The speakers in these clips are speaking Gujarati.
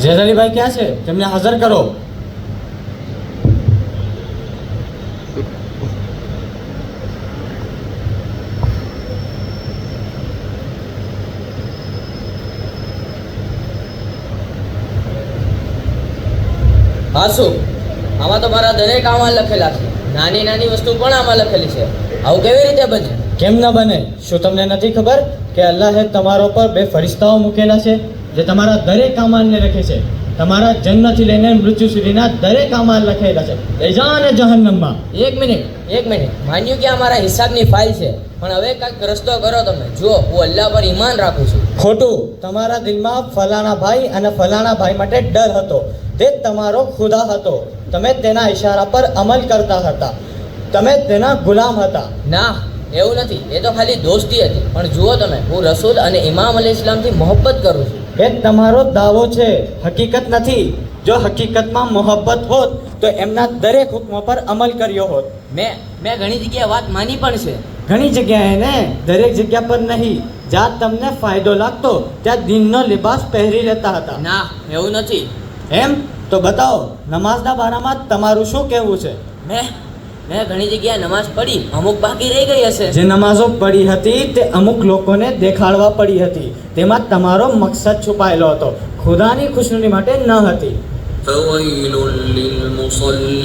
જેઝલીભાઈ ક્યાં છે? તેમને હાજર કરો. હા શું? આમાં તો મારા દરેક આમાં લખેલા છે. નાની નાની વસ્તુ પણ આમાં લખેલી છે. આવું કેવી રીતે બને? કેમ ન બને? શું તમને નથી ખબર કે અલ્લાહે તમારો પર 2 ફરિશ્તાઓ મૂકેલા છે જે તમારા દરેક આમાલને લખે છે? તમારા જન્મથી લઈને મૃત્યુ સુધીના દરેક આમાલ લખેલા છે. લઈ જાઓ અને જહન્નમમાં. એક મિનિટ માન્યું કે આ મારા હિસાબની ફાઇલ છે, પણ હવે કાંઈક રસ્તો કરો તમે. જુઓ, હું અલ્લાહ પર ઈમાન રાખું છું. ખોટું. તમારા દિલમાં ફલાણા ભાઈ અને ફલાણા ભાઈ માટે ડર હતો. તે તમારો ખુદા હતો. તમે તેના ઈશારા પર અમલ કરતા હતા. તમે તેના ગુલામ હતા. ના, એવું નથી. એ તો ખાલી દોસ્તી હતી. પણ જુઓ તમે, હું રસૂલ અને ઇમામ અલૈહિસ્સલામથી મોહબ્બત કરું છું. એ તમારો દાવો છે, હકીકત નથી. જો હકીકતમાં મોહબ્બત હોત તો એમના દરેક હુકમો પર અમલ કર્યો હોત. મેં ઘણી જગ્યાએ વાત માની પણ છે. ઘણી જગ્યાએ ને, દરેક જગ્યા પર નહીં. જ્યાં તમને ફાયદો લાગતો ત્યાં દીનનો લિબાસ પહેરી લેતા હતા. ના, એવું નથી. એમ તો બતાવો, નમાઝના બારામાં તમારું શું કહેવું છે? મેં ઘણી જગ્યાએ નમાઝ પઢી, અમુક બાકી રહી ગઈ હશે. જે નમાઝો પડી હતી તે અમુક લોકોને દેખાડવા પડી હતી. તેમાં તમારો મકસદ છુપાયેલો હતો, ખુદાની ખુશનુદી માટે ન હતી. فويل للمصلين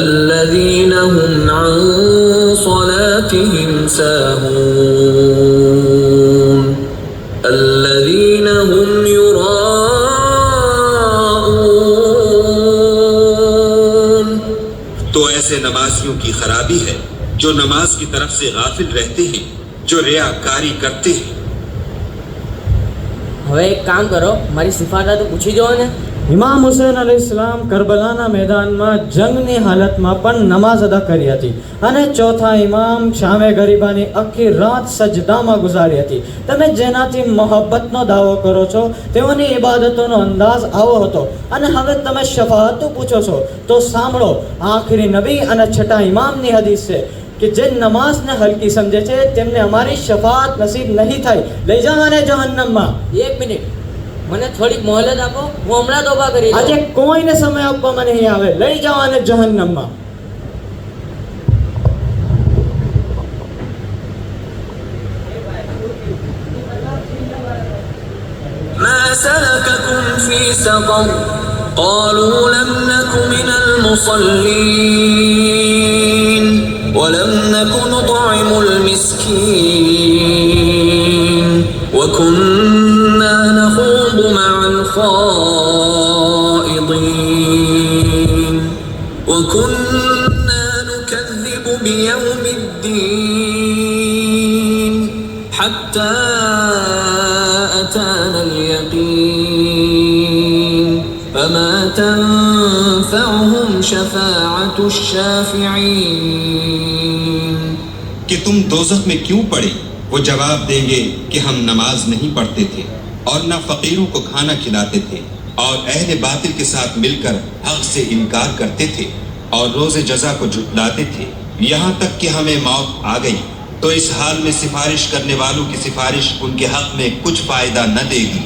الذين هم عن صلاتهم ساهون الذين هم يراءون तो ऐसे नमाजियों की खराबी है जो नमाज की तरफ से गाफिल रहते हैं, जो रियाकारी करते हैं. હવે એક કામ કરો, મારી સિફાતા તો પૂછી જુઓ ને. ઇમામ હુસૈન અલૈહિસ્સલામ કરબલાના મેદાનમાં જંગની હાલતમાં પણ નમાઝ અદા કરી હતી. અને ચોથા ઇમામ શામે ગરીબાની આખી રાત સજદામાં ગુજારી હતી. તમે જેનાથી મોહબ્બતનો દાવો કરો છો તેઓની ઇબાદતોનો અંદાજ આવો હતો. અને હવે તમે શફાઅતું પૂછો છો, તો સાંભળો, આખરી નબી અને છઠ્ઠા ઇમામની હદીસ છે કે જે નમાઝને હલકી સમજે છે તેમને અમારી શફાઅત નસીબ નહીં થાય. લઈ જાઓ અને જહન્નમમાં. એક મિનિટ, મને થોડીક મોહલત આપો. હું હમણાં તોબા કરી લઉં. આજે કોઈને સમય આપવામાં નહીં આવે. લઈ જાઓ અને જહન્નમમાં. ما سلككم في سقر قالوا لم نك من المصلين ولم نك نطعم المسكين وكنا نخوض مع الخائضين وكنا نكذب بيوم الدين حتى أتانا اليقين فما تنفعهم شفاعة الشافعين. कि तुम दोज़ख में क्यों पड़े? वो जवाब देंगे कि हम नमाज नहीं पढ़ते थे और न फकीरों को खाना खिलाते थे और अहले बातिल के साथ मिलकर हक से इनकार करते थे और रोज़े जज़ा को झुठलाते थे, यहाँ तक कि हमें मौत आ गई. तो इस हाल में सिफारिश करने वालों की सिफारिश उनके हक में कुछ फायदा न देगी.